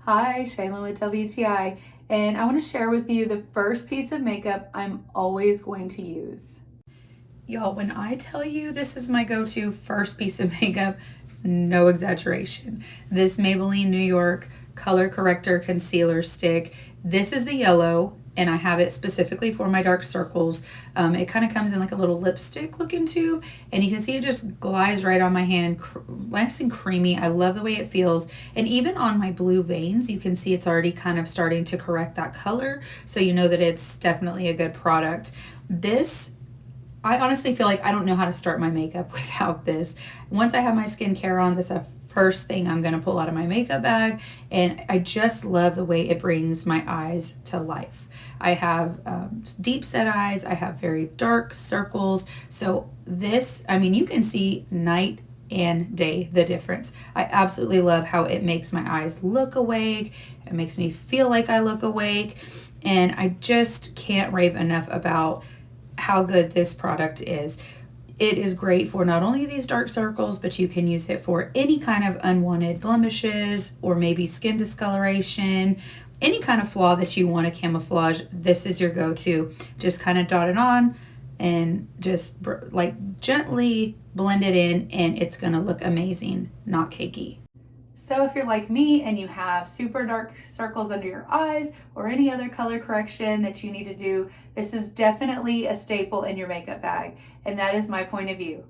Hi, Shaylin with WTI, and I want to share with you the first piece of makeup I'm always going to use. Y'all, when I tell you this is my go-to first piece of makeup, it's no exaggeration. This Maybelline New York Color Corrector Concealer Stick. This is the yellow, and I have it specifically for my dark circles. It kind of comes in like a little lipstick looking tube, and you can see it just glides right on my hand, nice and creamy. I love the way it feels. And even on my blue veins, you can see it's already kind of starting to correct that color, so you know that it's definitely a good product. I honestly feel like I don't know how to start my makeup without this. Once I have my skincare on, this is the first thing I'm gonna pull out of my makeup bag, and I just love the way it brings my eyes to life. I have deep set eyes, I have very dark circles, so this, I mean, you can see night and day the difference. I absolutely love how it makes my eyes look awake, it makes me feel like I look awake, and I just can't rave enough about how good this product is. It is great for not only these dark circles, but you can use it for any kind of unwanted blemishes or maybe skin discoloration, any kind of flaw that you want to camouflage. This is your go-to. Just kind of dot it on and just like gently blend it in, and it's gonna look amazing, not cakey. So if you're like me and you have super dark circles under your eyes or any other color correction that you need to do, this is definitely a staple in your makeup bag, and that is my point of view.